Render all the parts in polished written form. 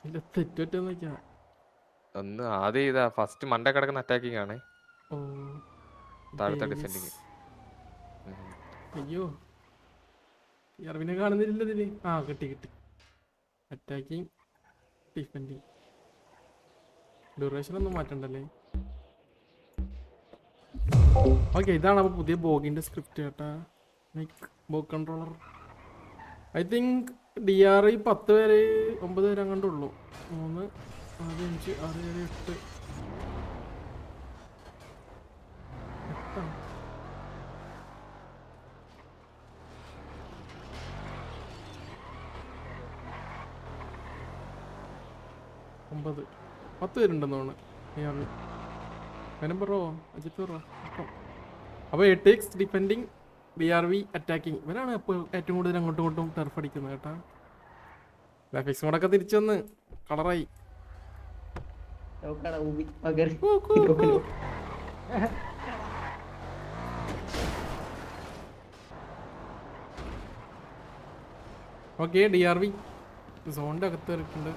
തെറ്റൊറ്റന്ന് വെക്കാം. ഒന്ന് ആദ്യം ഇതാ ഫസ്റ്റ് മണ്ട കിടക്കുന്ന അറ്റാക്കിംഗ് ആണ്. ഓ താഴത്തെ ഡേവിസ്. ഡിഫെൻഡിങ്. അയ്യോ ഇറവിനെ കാണുന്നില്ല ഇതില്. ആ കിട്ടി കിട്ടി. Attacking defending. ഡ്യൂറേഷൻ ഒന്നും മാറ്റണ്ടല്ലേ. ഓക്കെ ഇതാണ് അപ്പോൾ പുതിയ ബോഗിൻ്റെ സ്ക്രിപ്റ്റ് കേട്ടാ. Make bog controller. I think D R I 10 പേര് 9 പേര് അങ്ങോട്ടേ ഉള്ളൂ. 3 4 5 6 7 8 8 9 10 പേരുണ്ടെന്ന് തോന്നുന്നു ഡി ആർ ഐ. അതിനും പറോ അജിത്ത് പറോ അപ്പം. അപ്പോൾ 8x defending, B R V attacking. ഇവരാണ് ഇപ്പോൾ ഏറ്റവും കൂടുതൽ അങ്ങോട്ടും ഇങ്ങോട്ടും ടർഫ് അടിക്കുന്നത് കേട്ടാ. ഗ്രാഫിക്സ് മോഡൊക്കെ തിരിച്ചു വന്ന് കളറായി. ഓക്കെ ഡി ആർ വി സോണിൻ്റെ അകത്ത് കയറിയിട്ടുണ്ട്.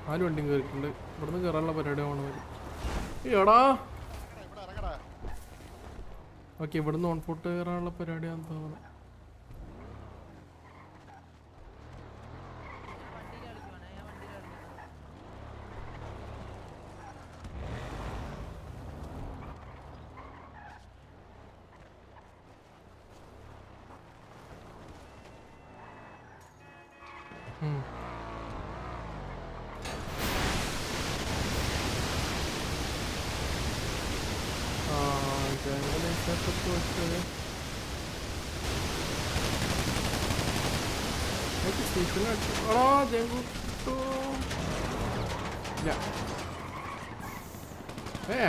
4 വണ്ടിയും കയറിയിട്ടുണ്ട്. ഇവിടുന്ന് കയറാനുള്ള പരിപാടിയാണ് വരും. എടാ ഓക്കെ ഇവിടുന്ന് ഓൺ ഫുട്ട് കയറാനുള്ള പരിപാടിയാണെന്ന് തോന്നുന്നു.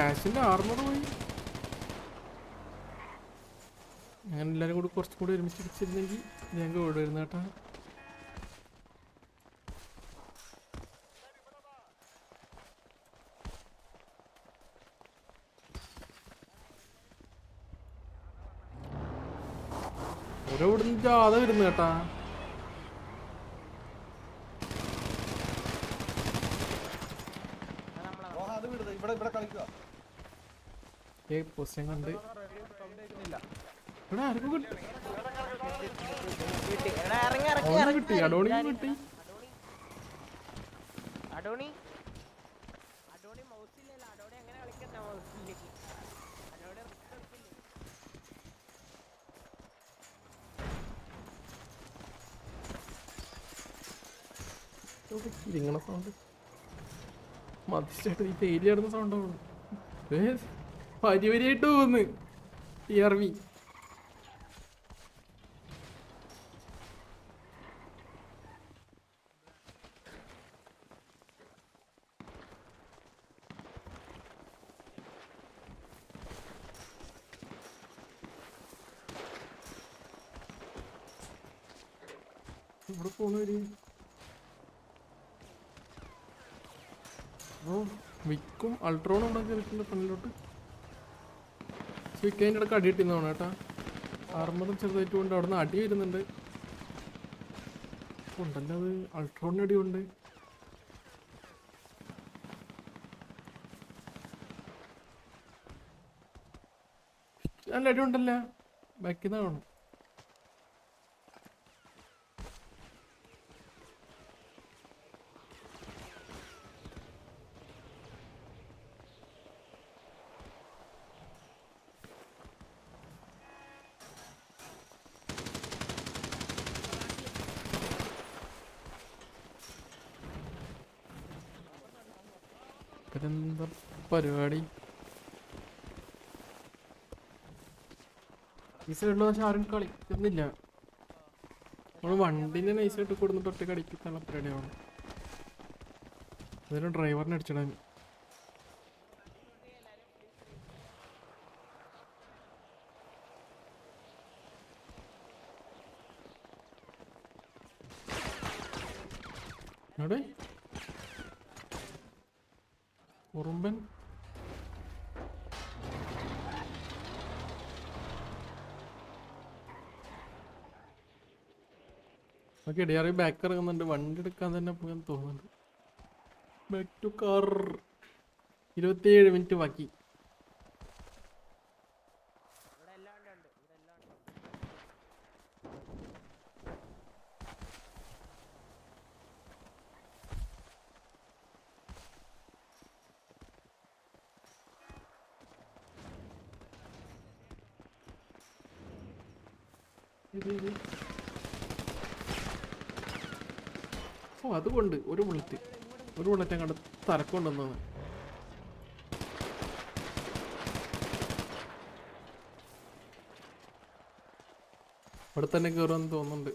ആഷിന്റെ ആർമർ പോയി. അങ്ങനെ എല്ലാരും കൂടി കുറച്ചും കൂടി ഒരുമിച്ച് പിടിച്ചിരുന്നെങ്കിൽ ഞങ്ങൾക്ക് ഓടുവരുന്ന കേട്ടാ. ഓരോ ഇവിടുന്ന് ജാഥ വരുന്നു കേട്ടാ. പൊസിഷൻ കണ്ട് ഇവിടെ ആർക്കും കിട്ടി. അഡോണിയും കിട്ടി. ഇങ്ങനെ സൗണ്ട് മതിച്ചായിട്ട് ഈ തേലി ആടുന്ന സൗണ്ടാണ്. വരി വരിയായിട്ട് പോകുന്നു ടി ആർ വി. ഇവിടെ പോകുന്നവര് വിക്കും അൾട്രോണും ഇവിടെ കയറിയിട്ടുണ്ട് ഫ്രണ്ടിലോട്ട്. വിക്ക് അതിൻ്റെ ഇടയ്ക്ക് അടി കിട്ടിയെന്നാണ് കേട്ടാ. ആർമറും ചെറുതായിട്ട് കൊണ്ട് അവിടെ നിന്ന് അടി വരുന്നുണ്ട്. ഉണ്ടല്ലോ അത് അൾട്രോണിന് അടിയുണ്ട്. നല്ല അടി ഉണ്ടല്ലോ ബാക്കിൽ നിന്നാണ്. എന്താ പരിപാടി ഈ സൈഡിൽ പക്ഷെ ആരും കളിക്കുന്നില്ല. നമ്മൾ വണ്ടിനെ നൈസായിട്ട് കൊടുത്തിട്ട് ഒറ്റ കടിക്കുന്ന പരിപാടിയാണ്. അതിന് ഡ്രൈവറിനെ അടിച്ചിടാൻ. അവിടെ ഉറുമ്പൻ okay D R V back ഇറങ്ങുന്നുണ്ട്. വണ്ടി എടുക്കാൻ തന്നെ പോകാൻ തോന്നുന്നുണ്ട്. Back to car. 27 മിനിറ്റ് ബാക്കി. ഓ അതുകൊണ്ട് ഒരു ബുള്ളറ്റ് അങ്ങോട്ട് തരക്കൊണ്ടെന്നാണ്. ഇവിടെ തന്നെ കയറുമെന്ന് തോന്നുന്നുണ്ട്.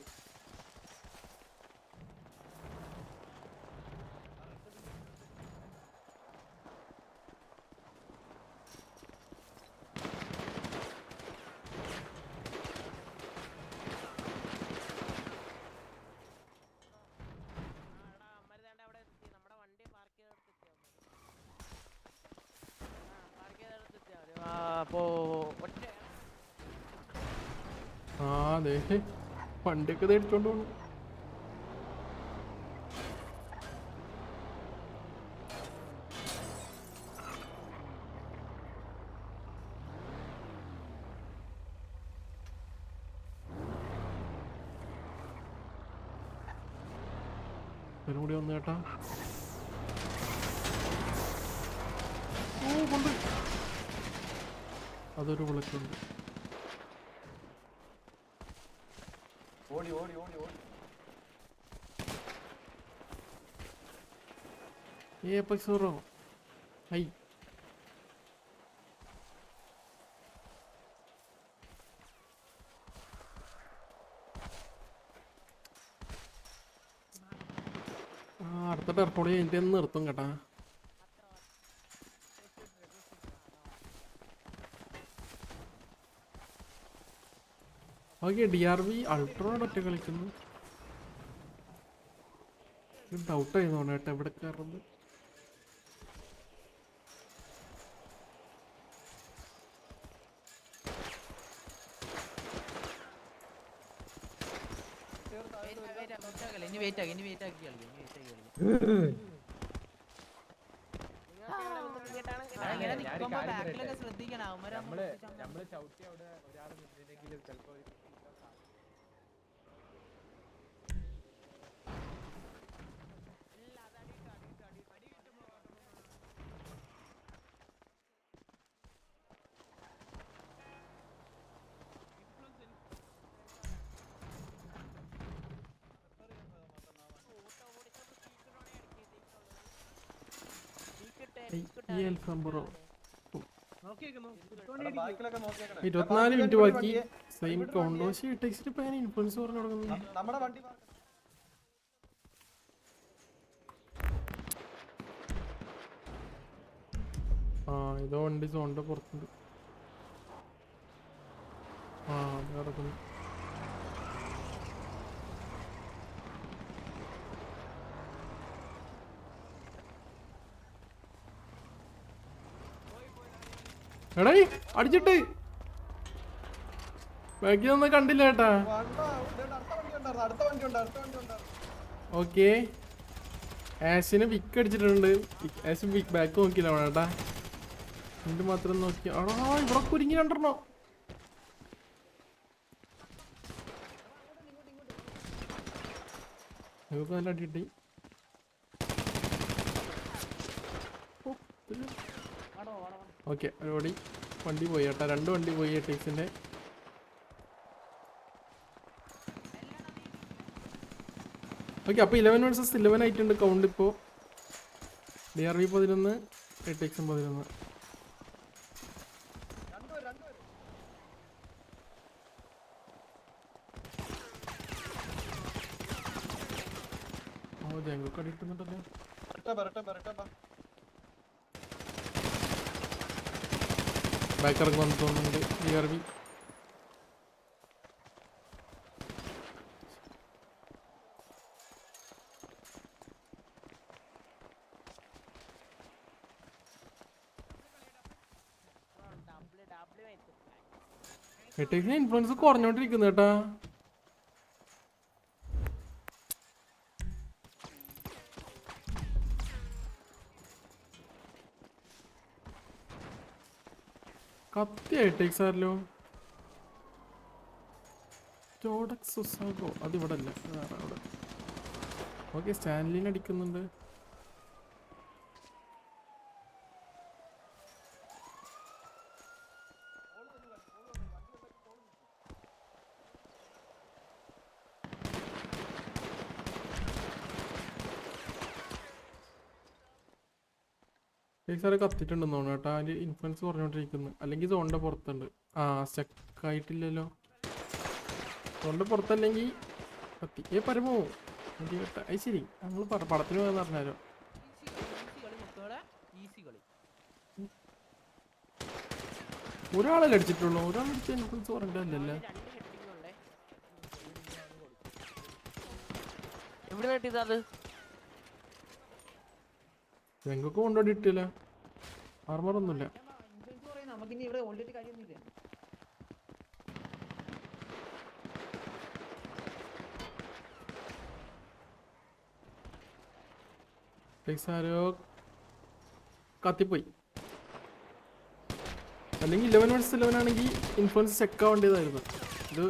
ആ അതെ വണ്ടിയൊക്കെ ഇത് എടുത്തോണ്ട് പോണു. ഇവരും കൂടി വന്നു കേട്ടാ. ഓ കൊണ്ട് അതൊരു വിളക്കുണ്ട്. ഓടി ഓടി ഓടി ഓടി. ഏപ്പക്സോറോ ഹൈ. അടുത്ത ടെർപ്പോളി കഴിഞ്ഞിട്ട് നിർത്തും കേട്ടാ. ഓക്കെ ഡി ആർ വി അൾട്രോട് ഒറ്റ കളിക്കുന്നു. ഡൗട്ടായി തോന്നുന്നു കേട്ടോ എവിടെ കയറുന്നത്. ഇനി വെയിറ്റ് ആക്കി ശ്രദ്ധിക്കണം. നമ്മള് ചവിട്ടി അവിടെ ഒരാൾ നിന്നില്ലെങ്കിൽ ചിലപ്പോ ഈ എൽഫംബ്രോ 24 ബാക്കിലൊക്കെ മിനിറ്റ് ബാക്കി. Same count. പക്ഷേ ടെക്സ്റ്റ് ഇപ്പൊ ഇൻഫ്ലുവൻസ് പറഞ്ഞു തുടങ്ങുന്നു. നമ്മുടെ വണ്ടി ആ ഇതോ വണ്ടി സോണിന്റെ പുറത്തുണ്ട്. ആ അത് കിടക്കുന്നു. എടേ അടിച്ചിട്ട് ബാക്കി ഒന്നും കണ്ടില്ല കേട്ടാ. അടുത്ത വണ്ടി ഉണ്ട്. ഓക്കെ ആഷിന് വിക്ക് അടിച്ചിട്ടുണ്ട്. ആഷ് വിക്ക് ബാക്ക് നോക്കിയില്ല വേണേട്ടാ. ഇത് മാത്രം നോക്കി. ആടാ ഇവിടെ കുരുങ്ങി കണ്ടിരണോ. നിങ്ങൾക്ക് നല്ല അടി കിട്ടി. ഓക്കെ ഒരു വണ്ടി പോയി കേട്ടാ. 2 വണ്ടി പോയി ടെക്സിന്റെ. ഓക്കെ അപ്പോൾ 11 vs 11 ആയിട്ടുണ്ട് കൗണ്ട് ഇപ്പോൾ. DRV 11 ATX 11. ഓ ജംഗൊക്കെ അടിക്കുന്നുണ്ടല്ലോ. ബാക്ക് ഇറങ്ങുമെന്ന് തോന്നുന്നുണ്ട് DRV. ATX ഇൻഫ്ലുവൻസ് കുറഞ്ഞോണ്ടിരിക്കുന്നു കേട്ടാ. കത്തിയായിട്ട് സാറിലോ ടോഡക്സ് സുസാഗോ അതിവിടെ അല്ല വേറെ അവിടെ. ഓക്കെ സ്റ്റാൻലിന് അടിക്കുന്നുണ്ട്. സാറ് കത്തിട്ടുണ്ടെന്ന് തോന്നുന്നു കേട്ടോ. അതിൻ്റെ ഇൻഫ്ലുവൻസ് കുറഞ്ഞോണ്ടിരിക്കുന്നു. അല്ലെങ്കിൽ സോണിൻ്റെ പുറത്തുണ്ട്. ആ സ്റ്റക്കായിട്ടില്ലല്ലോ. സോണിൻ്റെ പുറത്തല്ലെങ്കിൽ കത്തി പരമോ അത് ശരി. നമ്മൾ പടത്തിന് പോയെന്ന് പറഞ്ഞാലോ. ഒരാളല്ലേ അടിച്ചിട്ടുള്ളൂ. ഒരാളടിച്ച ഇൻഫ്ലുവൻസ് കുറഞ്ഞിട്ടല്ലേ. ഞങ്ങൾക്ക് കൊണ്ടുപോയി ഇട്ടില്ല. ആർമറൊന്നുമില്ല. നമുക്കിനി ഇവിടെ ഓൾറെഡി കാര്യമൊന്നുമില്ല. ആരോ കത്തിപ്പോയി. അല്ലെങ്കിൽ 11 vs 11 ആണെങ്കിൽ ഇൻഫ്ലുവൻസ് ചെക്ക് ആവേണ്ടതായിരുന്നു. ഇത്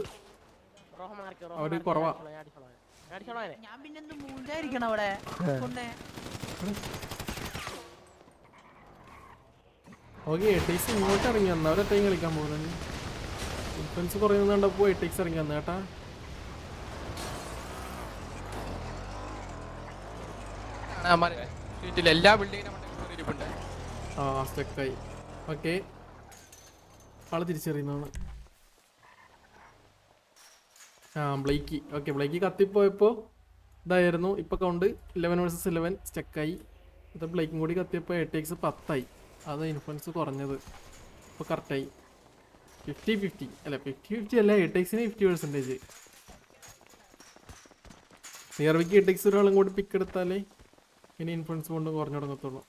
അവര് കുറവാ. ഞാൻ പിന്നെന്ത് മൂലായിരിക്കണം അവിടെ. ഓക്കെ എട്ടേക്സ് ഇങ്ങോട്ട് ഇറങ്ങി വന്ന അവരെ ടൈം കളിക്കാൻ പോകുന്നത്. ഇൻഫ്ലുവൻസ് കുറയുന്ന കണ്ടപ്പോ എട്ടേക്സ് ഇറങ്ങി വന്ന കേട്ടാ. എല്ലാ ബിൽഡിങ്ങിനും ആ സ്റ്റക്കായി. ഓക്കെ ആള് തിരിച്ചറിയുന്നതാണ്. ആ ബ്ലൈക്ക്. ഓക്കെ ബ്ലൈക്ക് കത്തിപ്പോയപ്പോൾ ഇതായിരുന്നു. ഇപ്പോൾ കൗണ്ട് 11 vs 11 സ്റ്റക്കായി. ഇത് ബ്ലൈക്കും കൂടി കത്തിയപ്പോൾ എട്ടേക്സ് 10 അത് ഇൻഫ്ലുവൻസ് കുറഞ്ഞത്. ഇപ്പോൾ കറക്റ്റായി. 50-50 അല്ല 50-50 അല്ല. എട്ടേക്സിന് 50%. നിയർവിക്ക് എട്ടേക്സ് ഒരാളും കൂടി പിക്ക് എടുത്താലേ ഇനി ഇൻഫ്ലുവൻസ് കൊണ്ട് കുറഞ്ഞു തുടങ്ങത്തുള്ളൂ.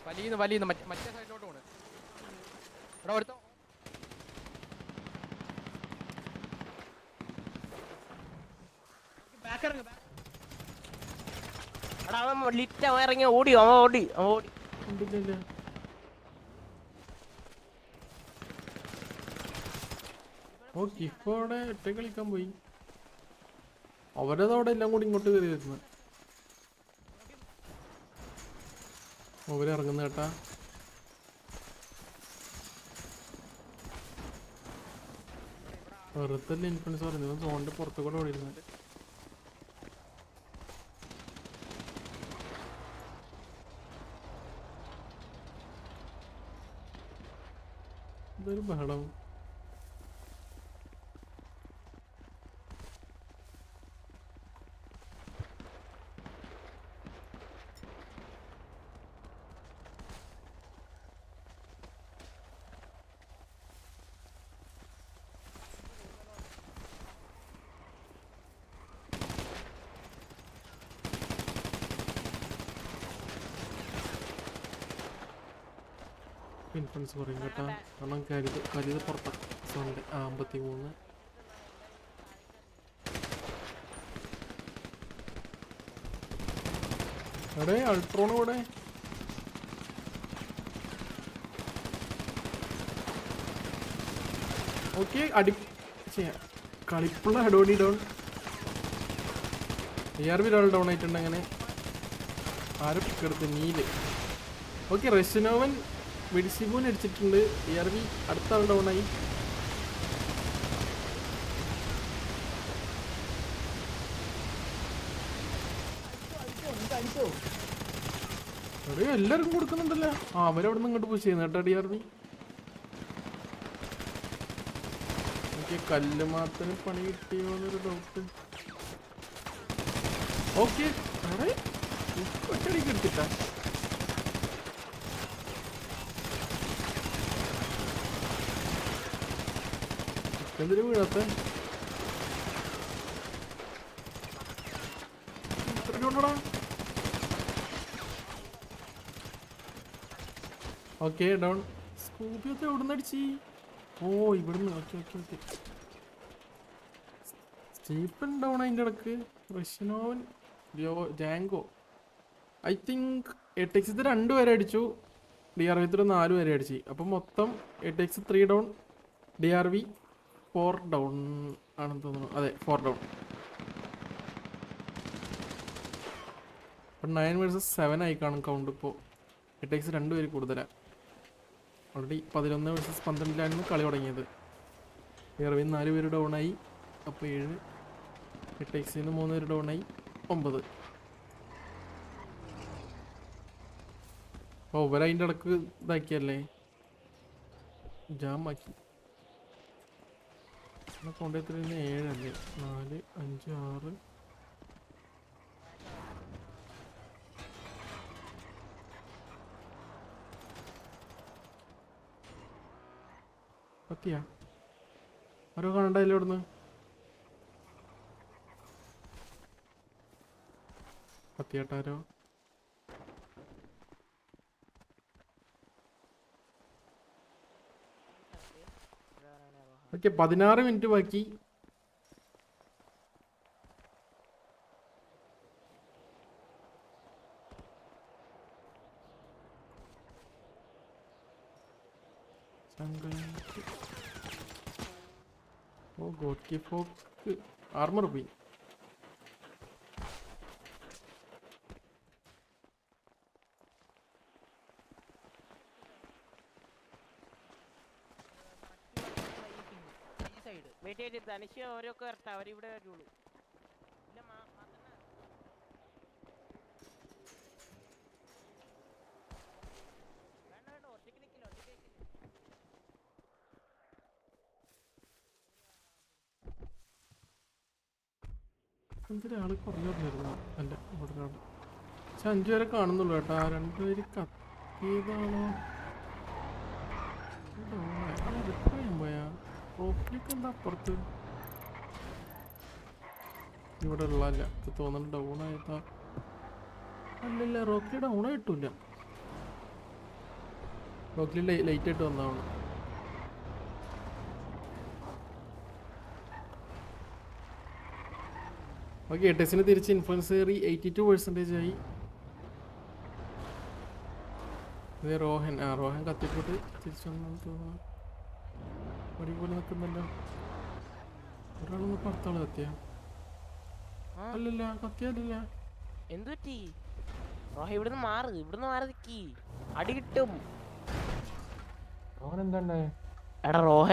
വലിയ മറ്റേ സൈഡിലോട്ട് പോണ്. ഇവിടെ ഒരുത്തോ ഇറങ്ങി ഓടി ഓടി ഓടി. ഓ കിഫോ അവിടെ ഒറ്റ കളിക്കാൻ പോയി. അവരതവിടെ എല്ലാം കൂടി ഇങ്ങോട്ട് കയറി വരുന്നത്. അവരിറങ്ങുന്ന കേട്ടാ. വെറുതല്ലേ ഇൻഫ്ലുവൻസ് പറഞ്ഞു. സോണിന്റെ പുറത്തു കൂടെ ഓടിയിരുന്നത്. ഇതൊരു ബഹളം. ഇൻഫ്ലുവൻസ് പറയും കേട്ടാ. കാരണം കരുത് പുറത്താണ്. സോണിന്റെ 53. എടേ അൾട്രോൺ കൂടെ. ഓക്കെ കളിപ്പുള്ള ഹെഡോഡി ഡൗൺ. ARV ഒരാൾ ഡൗൺ ആയിട്ടുണ്ട്. അങ്ങനെ ആരും പിക്കെടുത്ത് നീല്. ഓക്കെ റെഷിനോവൻ വെഡിസിബൂൻ അടിച്ചിട്ടുണ്ട്. ARV അടുത്ത ആൾ ഡൗൺ ആയി. എല്ലാവർക്കും കൊടുക്കുന്നുണ്ടല്ലോ. അവരവിടെ നിന്ന് ഇങ്ങോട്ട് പുഷ് ചെയ്യുന്നു കേട്ടോ. DRV എനിക്ക് കല്ല് മാത്രം പണി കിട്ടിയോ എന്നൊരു ഡൗട്ട്. ഓക്കെ ഒറ്റടിക്ക് എടുത്തിട്ടാ. എന്തിനു വീഴാത്ത ഇത്രക്കൊണ്ടടാ. Okay down. സ്കൂബി ഒക്കെ എവിടെ നിന്ന് അടിച്ച്? ഓ ഇവിടുന്ന്. Okay okay okay. Stephen down അതിൻ്റെ ഇടക്ക്. റഷ്യനോവൻ ജാങ്കോ ഐ തിങ്ക്. 8x ഇത് 2 പേരെ അടിച്ചു. DRV 4 പേരെ അടിച്ചു. അപ്പം മൊത്തം 8x 3 ഡൗൺ, DRV 4 ഡൗൺ ആണെന്ന് തോന്നുന്നു. അതെ 4 ഡൗൺ. അപ്പം 9 vs 7 ആയി കാണും കൗണ്ട് ഇപ്പോൾ. 8x 2 പേര് കൂടുതലാണ്. ഓൾറെഡി 11 vs 12 കളി തുടങ്ങിയത്. DRV 4 പേര് ഡൗണായി. അപ്പോൾ 7. 8x 3 പേര് ഡൗണായി. 9. ഓ ഇവരതിൻ്റെ ഇടക്ക് ഇതാക്കിയല്ലേ, ജാമാക്കി. കൗണ്ട് എത്ര 7 അല്ലേ? 4 5 6. കത്തിയാ ആരോ കാണണ്ടായില്ല ഇവിടുന്ന്. കത്തിയാട്ടാരോ. ഓക്കെ 16 മിനിറ്റ് ബാക്കി. ഓ ഗോഡ് ഫോക്ക് ആർമർ പോയി. ധനുഷ്യ ഓരോക്കെ വരട്ടെ, അവരിവിടെ വരുള്ളൂ. എന്തൊരാള് കുറഞ്ഞു പറഞ്ഞിരുന്നു. അല്ല ഇവിടെ ഒരാൾ. പക്ഷെ 5 പേരെ കാണുന്നുള്ളൂ കേട്ടാ. 2 പേര് കത്തിയതാണോ? പോയാ റോക്കിലേക്ക് എന്താ അപ്പുറത്ത്? ഇവിടെ ഉള്ളല്ല തോന്നുന്നു. ഡൗൺ ആയതാ? അല്ലല്ല റോക്കിൽ ഡൗൺ ആയിട്ടില്ല. റോക്കിൽ ലൈറ്റ് ആയിട്ട് വന്നതാണ്. ഓക്കെ 8xന് തിരിച്ച് ഇൻഫ്ലുവൻസ് കയറി. 82% ആയി. ഇത് റോഹൻ. റോഹൻ കത്തിപ്പോട്ട് തിരിച്ചു വന്നു തോന്നുന്നു. പടി പോലെ നിൽക്കുന്നല്ലോ. ഒരാളൊന്ന് പുറത്താള് കത്തിയ? അല്ലല്ല കത്തിയല്ല. എന്തു പറ്റി? റോഹ ഇവിടുന്ന് മാറി നിക്കി. അടി കിട്ടും. എടാ റോഹ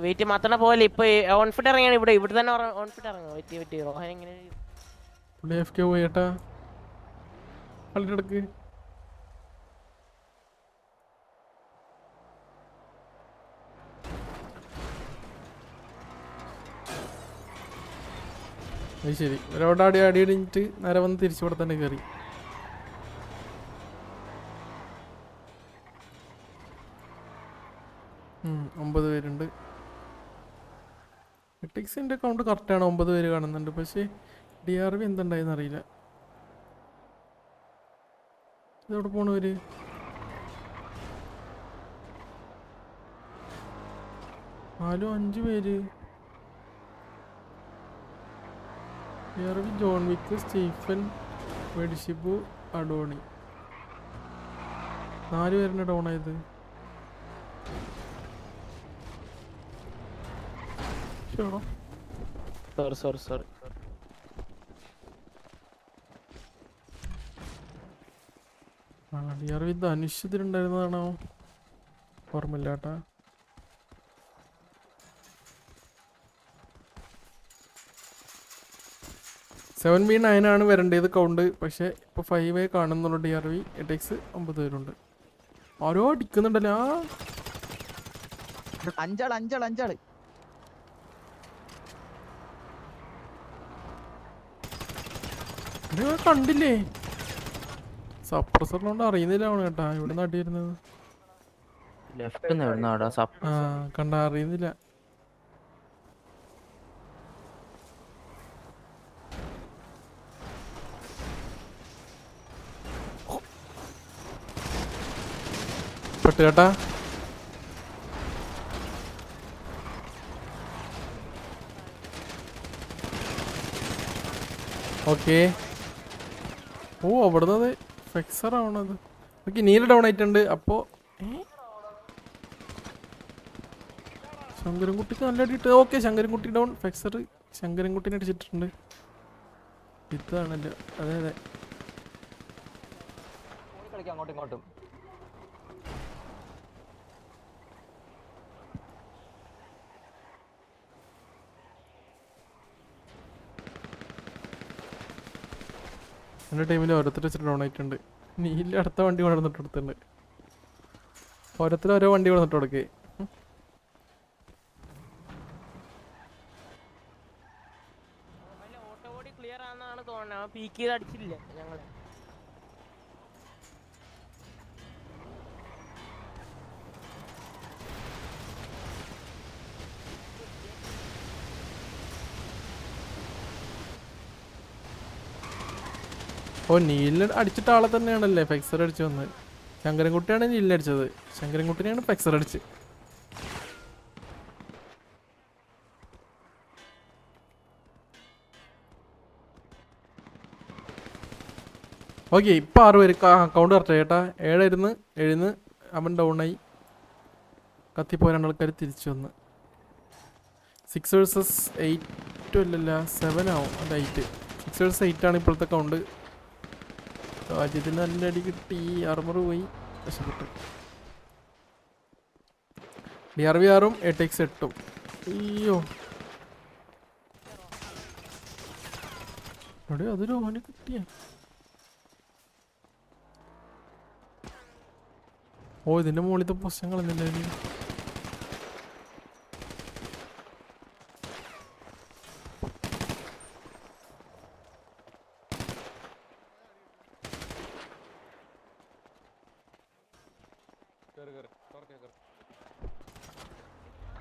വെയിറ്റ് മാത്രം പോലെ ഇപ്പൊ ഓൺഫിറ്റ് ഇറങ്ങിയാണ്. ഇവിടെ തന്നെ ഓൺഫിറ്റ് ഇറങ്ങും. വെയിറ്റ് റോഹ എങ്ങനെ പോയി ഏട്ടാ കളിയുടെ ഇടക്ക്. അത് ശരി. ഒരോട് അടി കഴിഞ്ഞിട്ട് നേരെ വന്ന് തിരിച്ചുകൂടെ തന്നെ കയറി. ഒമ്പത് പേരുണ്ട്. 8xന്റെ അക്കൗണ്ട് കറക്റ്റാണ്. 9 പേര് കാണുന്നുണ്ട്. പക്ഷേ DRV എന്തുണ്ടായെന്ന് അറിയില്ല. ഇതെവിടെ പോണവര്? നാലും 5 പേര്. DRV ജോൺ വിക്ക്, സ്റ്റീഫൻ, വെഡിഷിബു, അഡോണി. 4 പേരിന് ഡൗൺ ആയത്. സോറി DRV ധനുഷ് ഇതിലുണ്ടായിരുന്നതാണോ? ഓർമ്മയില്ല കേട്ടാ. സെവൻ ബി 9 ആണ് വരേണ്ടത് കൗണ്ട്. പക്ഷെ ഇപ്പൊ 5 കാണുന്നുള്ളൂ. DRV 8x 9 പേരുണ്ട്. ആരോ അടിക്കുന്നുണ്ടല്ലോ. അഞ്ചാള് കണ്ടില്ലേ? സപ്രസറിനോണ്ട് അറിയുന്നില്ല കേട്ടാ. ഇവിടെ നാട്ടി വരുന്നത് കണ്ട അറിയുന്നില്ല. കട്ട് കേട്ടാ. ഓക്കെ. ഓ അവിടുന്ന് ഫെക്സർ ആവണത്. ഓക്കെ നീല ഡൗൺ ആയിട്ടുണ്ട്. അപ്പോ ശങ്കരൻകുട്ടിക്ക് നല്ല അടിയിട്ട്. Okay Sankarankutty down. ഫെക്സർ ശങ്കരൻകുട്ടിനെ അടിച്ചിട്ടുണ്ട്. ഇതാണല്ലോ. അതെ അതെ അങ്ങോട്ടും ഇങ്ങോട്ടും. എൻ്റെ ടൈമിൽ ഓരോരുത്തർ വെച്ചിട്ട് ഡൗൺ ആയിട്ടുണ്ട്. നീല അടുത്ത വണ്ടി കൊണ്ടുവന്നിട്ട് കൊടുത്തിട്ടുണ്ട്. ഓരോരുത്തർ ഓരോ വണ്ടി കൊണ്ടുവന്നിട്ട് കൊടുക്കേ. ഓട്ടോ ബോഡി ക്ലിയർ ആണെന്നാണ് തോന്നുന്നത്. പീക്ക് ചെയ്ത് അടിച്ചില്ല ഞങ്ങള്. ഓ നീല അടിച്ചിട്ട് ആളെ തന്നെയാണല്ലേ ഫെക്സർ അടിച്ചു വന്നത്. ശങ്കരൻകുട്ടിയാണ് നീല അടിച്ചത്. ശങ്കരൻകുട്ടിനെയാണ് ഫെക്സർ അടിച്ച്. ഓക്കെ ഇപ്പം 6 പേര്. കൗണ്ട് കറക്റ്റ് ചേട്ടാ. 7 അവൻ ഡൗണായി. കത്തിപ്പോയ 2 ആൾക്കാർ തിരിച്ചു വന്ന്. 6 vs 8 അല്ലല്ല 7 ആവും. അത് 8. 6 vs 8 ആണ് ഇപ്പോഴത്തെ കൗണ്ട്. രാജ്യത്തിന് നല്ല അടി കിട്ടി. ആർമർ പോയി. രക്ഷപ്പെട്ടു. DRV 6 8x 8. അയ്യോ അവിടെ അതൊരു ഓന് കിട്ടിയ. ഓ ഇതിന്റെ മുകളിലത്തെ പ്രശ്നങ്ങൾ എന്തിൻ്റെ.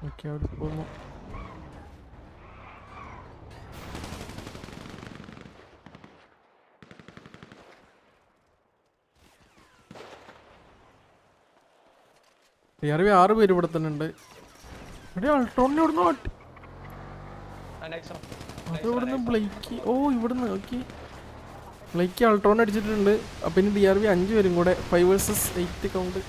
ഓക്കെ അവിടെ പോകുന്നു. DRV 6 പേര് ഇവിടെ തന്നെ ഉണ്ട്. ഇവിടെ അൾട്രോണിനെ ഇവിടുന്ന് മാറ്റി. അത് ഇവിടുന്ന് ബ്ലേക്ക്. ഓ ഇവിടുന്ന് ഓക്കെ ബ്ലേക്ക് അൾട്രോൺ അടിച്ചിട്ടുണ്ട്. അപ്പം ഇനി DRV 5 പേരും കൂടെ 5 vs 8 കൗണ്ട്.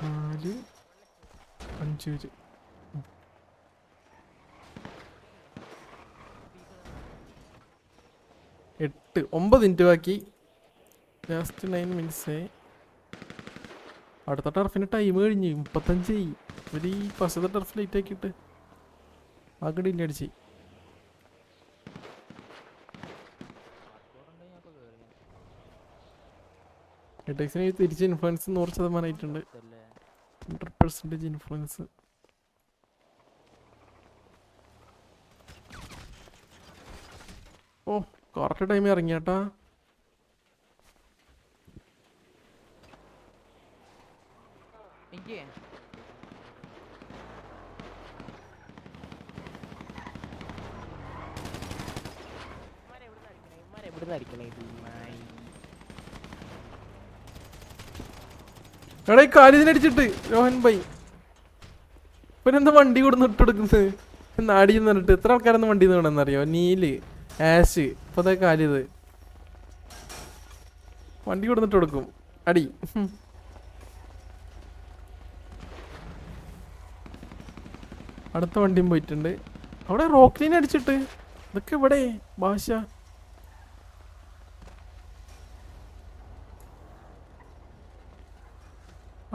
നാല് 5 പേര്. 9 മിനിറ്റ് ബാക്കി. Last 9 minutes. അടുത്ത ടർഫിന് ടൈം കഴിഞ്ഞ് 35 ആയി. ഒരു ഈ ഫസ്റ്റത്തെ ടർഫ് ലൈറ്റ് ആക്കിയിട്ട് ആകെ ഡില്ലേ അടിച്ച്. എടെക്സിന് തിരിച്ച് ഇൻഫ്ലുവൻസ് 100% ആയിട്ടുണ്ട്. 100% ഇൻഫ്ലുവൻസ്. ഓ കറക്റ്റ് ടൈമിൽ ഇറങ്ങിയാട്ടാ. എടാ ഈ കാലിതിനടിച്ചിട്ട് രോഹൻ ഭായി ഇവനെന്താ വണ്ടി കൊടുന്ന് ഇട്ടെടുക്കുന്നത്. നാടിന്ന് പറഞ്ഞിട്ട് എത്ര ആൾക്കാരൊന്നും വണ്ടി വേണമെന്നറിയോ. നീല് ആഷ് ഇപ്പത്തെ കാലിത് വണ്ടി കൊടുന്നിട്ട് കൊടുക്കും അടി. അടുത്ത വണ്ടിയും പോയിട്ടുണ്ട്. അവിടെ റോക്ക്ലീൻ അടിച്ചിട്ട് ഇതൊക്കെ ഇവിടെ ഭാഷ.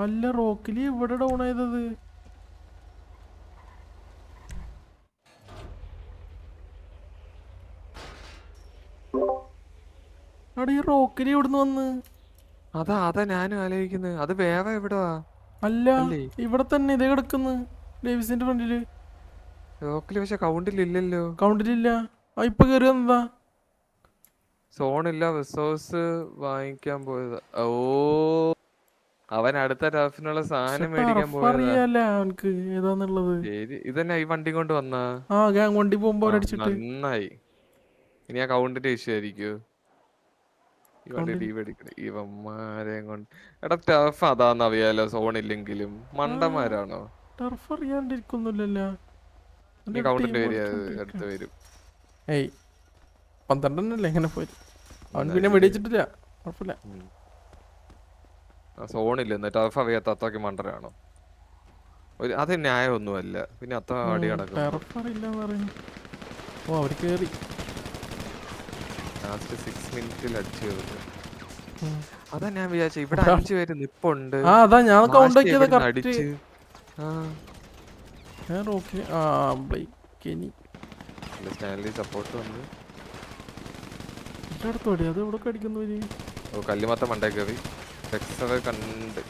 അല്ല റോക്കിലി ഇവിടെ ഡൗൺ ആയതത്. അവിടെ ഈ റോക്കിലി എവിടുന്ന് വന്ന്. അതാ ഞാനും ആലോചിക്കുന്നത്. അത് വേറെ എവിടെയാ? അല്ല ഇവിടെ തന്നെ ഇതേ കിടക്കുന്നു ഡേവിസിന്റെ ഫ്രണ്ടില്. ലോക്കല് പക്ഷെ കൗണ്ടിലില്ലല്ലോ. കൗണ്ടിലില്ല. ആ ഇപ്പൊ കയറി വന്നതാ. സോണില്ല, റിസോഴ്സ് വാങ്ങിക്കാൻ പോയതാ. ഓ, അവൻ അടുത്ത ടർഫിനുള്ള സാധനം മേടിക്കാൻ പോയതാ. അറിയാലോ അവനക്ക് ഏതാന്നുള്ളത്. ശരി, ഇതന്നെ ഈ വണ്ടി കൊണ്ട് വന്നാ. ആ ഗ്യാങ് വണ്ടി പോകുമ്പോ ആ, അവരടിച്ചിട്ട്. നന്നായി. ഇനി ആ കൗണ്ടിന്റെ ഇഷ്യൂ ആയിരിക്കോ? ഈ വണ്ടി കൗണ്ടിൽ- ടീ മേടിക്കണേ ഇവന്മാരെയും കൊണ്ട്. എടാ ടർഫ് അതാന്ന് അറിയാലോ, സോണില്ലെങ്കിലും മണ്ടന്മാരാണോ? ടർഫ് അറിയാണ്ടിരിക്കൊന്നുമില്ലല്ലോ. ഇനി കൗണ്ടിന്റെ ഏരിയ അടുത്ത് വരും. ഏയ് 12 എങ്ങനെ പോയി. അവൻ എന്നാ പിന്നെ ശരി. വെടിവെച്ചിട്ടില്ല. കുഴപ്പമില്ല. സോണില്ല ടർഫ് അറിയാത്ത അത്രയ്ക്ക് മണ്ടരാണോ? അത് ന്യായമൊന്നുമല്ല. പിന്നെ അത്ര അടി നടക്കും. ടർഫ് അറിയില്ലെന്ന് പറയുന്നു. ഓ അവര് കേറി. ലാസ്റ്റ് 6 മിനിറ്റിൽ അടിച്ചു കയറുന്നു. ഉം. അതാ ഞാൻ വിചാരിച്ചു ഇവിടെ ഒരാൾ- 5 പേര് നിപ്പുണ്ട്. ആ അതാ ഞാൻ കൗണ്ട് മാഷ് ആക്കിയത് ഇവിടുന്ന് കറക്റ്റ്. അടിച്ച്. ആ, ഓക്കെ. ആ ബ്രേക്കിനി സ്റ്റാൻലി സപ്പോർട്ട് വന്നു. അടുത്ത് പടി അത് ഇവിടെ അടിക്കുന്നു ഇനി. ഓ, കല്ലുമത്ത മണ്ടേ കയറി. ടെക്സർ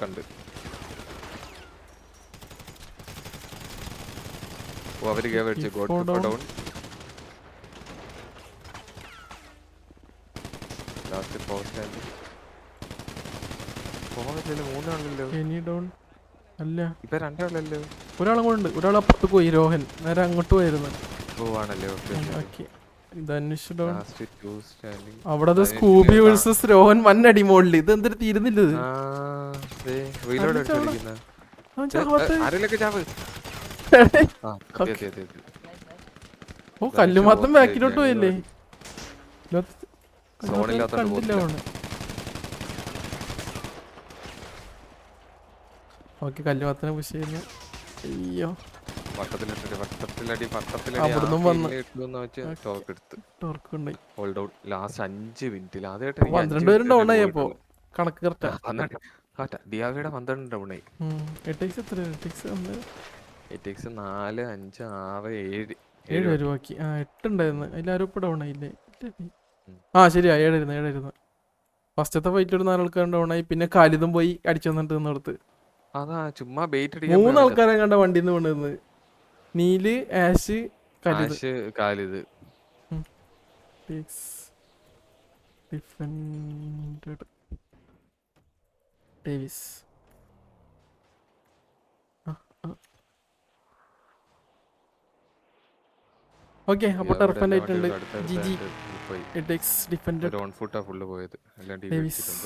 കണ്ട്. ഓ, അവര് കയറി അടിച്ചു. God Four down. Down. Last post and പോകത്തില്ല. 3 ആളല്ലോ. കെനി ഡൗൺ അല്ല, ഇപ്പൊ 2 ആളല്ലോ. ഒരാളും കൂടെ ഉണ്ട്. ഒരാൾ അപ്പുറത്ത് പോയി. രോഹൻ നേരെ അങ്ങോട്ട് പോയിരുന്നു. ഓ ആണല്ലേ. Okay Dhanush down. Last 2 standing. അവിടെ സ്കൂബി വേഴ്സസ് രോഹൻ വന്നടി മോളിൽ. ഇത് എന്തൊരു തീരുന്നില്ല ഇത്. റീലോഡ് അതിന്റെ അടിച്ചിരിക്കുന്ന അവൻ ചാവാത്തെ. ആരെങ്കിലൊക്കെ ചാവ്. ആ, Okay. എത്തി. ഓ കല്ലുമാത്തം ബാക്കിലോട്ട് പോയില്ലേ. സോണില്ലാത്തോണ്ട് കണ്ടില്ല പോകില്ല. അവണ്. ഓക്കെ കല്ലുമാത്തനെ പുഷ് ചെയ്യുന്നു. അയ്യോ അവിടുന്നും വന്ന് ടോക്ക് എടുത്ത് ടോർക്ക് ഉണ്ടായി. Hold out. ലാസ്റ്റ് 5 മിനിറ്റിൽ 12 പേരും ഡൗൺ ആയപ്പോ കണക്ക് കറക്റ്റാ. ഡിയാവിയുടെ 12 ഡൗൺ ആയി. 8x എത്ര? 8x 8x 4 5 6 7 7 പേര് ബാക്കി. 8 ഉണ്ടായിരുന്നു. അതിലാരും ഇപ്പൊ ഡൗൺ ആയില്ലേ? ശരിയാ 7 ഫസ്റ്റത്തെ ഫൈറ്റ് ഒരു 4 ആൾക്കാർ ഡൗൺ ആയി. പിന്നെ കാലിതും പോയി അടിച്ചു വന്നിട്ട് നിന്നെടുത്ത് അതാ ചുമ്മാ ബെയിറ്റ് 3 ആൾക്കാരെ കണ്ട വണ്ടിന്ന് കൊണ്ടുവന്ന്. നീല്, ആഷ്, കാലിത്. Defended Davis. ഓക്കെ അപ്പൊ ടർഫൻ ആയിട്ടുണ്ട്. GG. 8x ഡിഫൻഡഡ് ഓൺ ഫുട്ടാ ഫുള്ള് പോയത്. എല്ലാം ഡേവിസ്. ടീം